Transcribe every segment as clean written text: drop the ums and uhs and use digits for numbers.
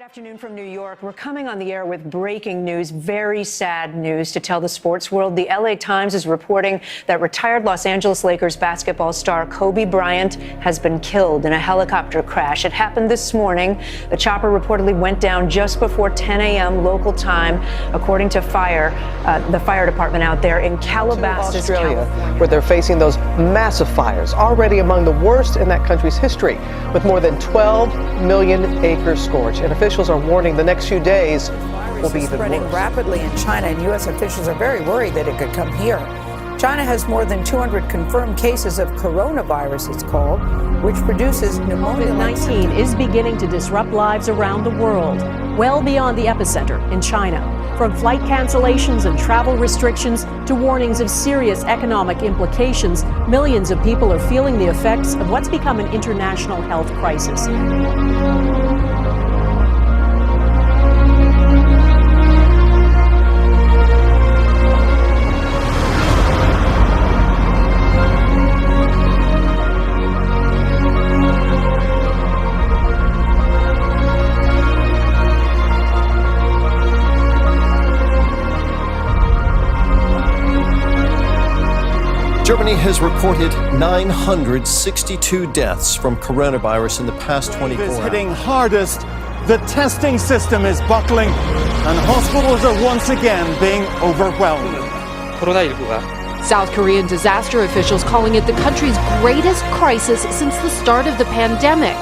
Afternoon from New York. We're coming on the air with breaking news, very sad news to tell the sports world. The LA Times is reporting that retired Los Angeles Lakers basketball star Kobe Bryant has been killed in a helicopter crash. It happened this morning. The chopper reportedly went down just before 10 a.m. local time, according to the fire department out there in Calabasas, Australia, California, where they're facing those massive fires, already among the worst in that country's history, with more than 12 million acres scorched. And officials are warning the next few days will be even spreading worse. rapidly in China, and U.S. officials are very worried that it could come here. China has more than 200 confirmed cases of coronavirus, it's called, which produces pneumonia. COVID-19 is beginning to disrupt lives around the world, well beyond the epicenter in China. From flight cancellations and travel restrictions to warnings of serious economic implications, millions of people are feeling the effects of what's become an international health crisis. Germany has reported 962 deaths from coronavirus in the past 24 hours. It's hitting hardest. The testing system is buckling, and hospitals are once again being overwhelmed. South Korean disaster officials calling it the country's greatest crisis since the start of the pandemic.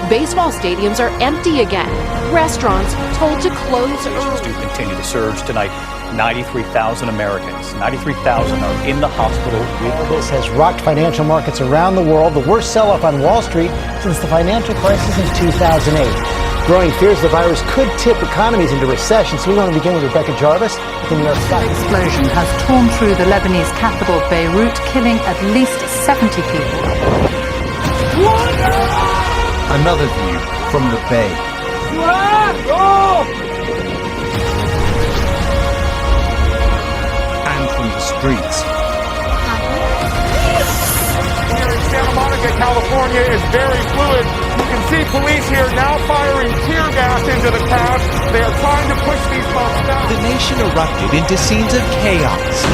Baseball stadiums are empty again. Restaurants told to close early. Do continue to surge tonight. 93,000 Americans, 93,000 are in the hospital with COVID. This has rocked financial markets around the world, the worst sell-off on Wall Street since the financial crisis in 2008. Growing fears the virus could tip economies into recession. So we want to begin with Rebecca Jarvis at the New York Stock Exchange. The explosion has torn through the Lebanese capital, Beirut, killing at least 70 people. Another view from the Bay. From the streets. Here in Santa Monica, California is very fluid. You can see police here now firing tear gas into the crowd. They are trying to push these folks down. The nation erupted into scenes of chaos,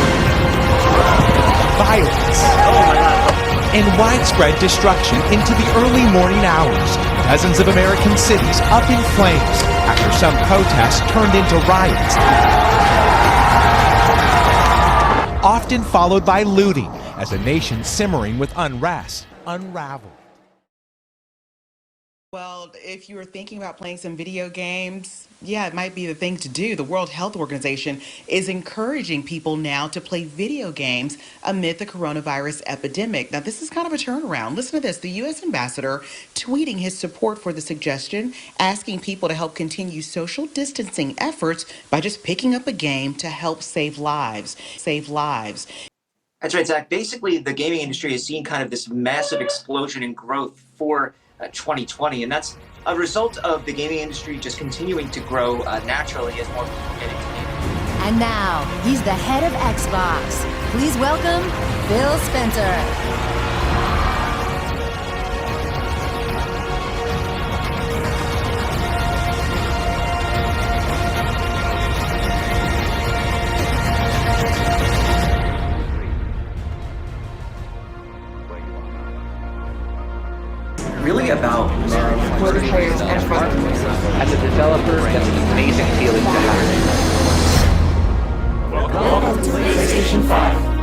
violence, and widespread destruction into the early morning hours. Dozens of American cities up in flames after some protests turned into riots, often followed by looting, as a nation simmering with unrest unraveled. Well, if you were thinking about playing some video games, yeah, it might be the thing to do. The World Health Organization is encouraging people now to play video games amid the coronavirus epidemic. Now, this is kind of a turnaround. Listen to this. The U.S. ambassador tweeting his support for the suggestion, asking people to help continue social distancing efforts by just picking up a game to help save lives. Save lives. That's right, Zach. Basically, the gaming industry has seen kind of this massive explosion in growth for 2020, and that's a result of the gaming industry just continuing to grow naturally as more people get into gaming. And now, he's the head of Xbox. Please welcome Phil Spencer. Really about For the players and for the As a developer, that's an amazing feeling to have. Welcome to PlayStation 5.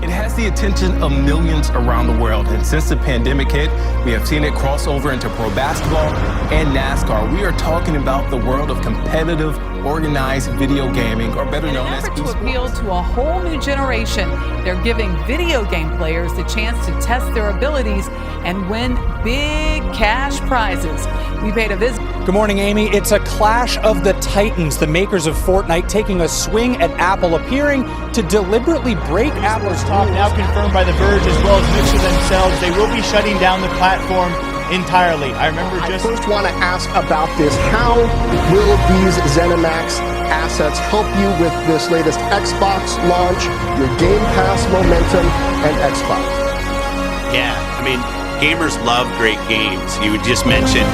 It has the attention of millions around the world, and since the pandemic hit, we have seen it cross over into pro basketball and NASCAR. We are talking about the world of competitive, organized video gaming, or better known as esports. esports. To appeal to a whole new generation, they're giving video game players the chance to test their abilities and win big cash prizes. We paid a visit. Good morning, Amy. It's a clash of the titans, the makers of Fortnite, taking a swing at Apple, appearing to deliberately break Apple's top. Now confirmed by The Verge as well as Mixer themselves. They will be shutting down the platform entirely. I remember just... I first want to ask about this. How will these ZeniMax assets help you with this latest Xbox launch, your Game Pass momentum, and xCloud? Yeah, I mean, gamers love great games. You just mentioned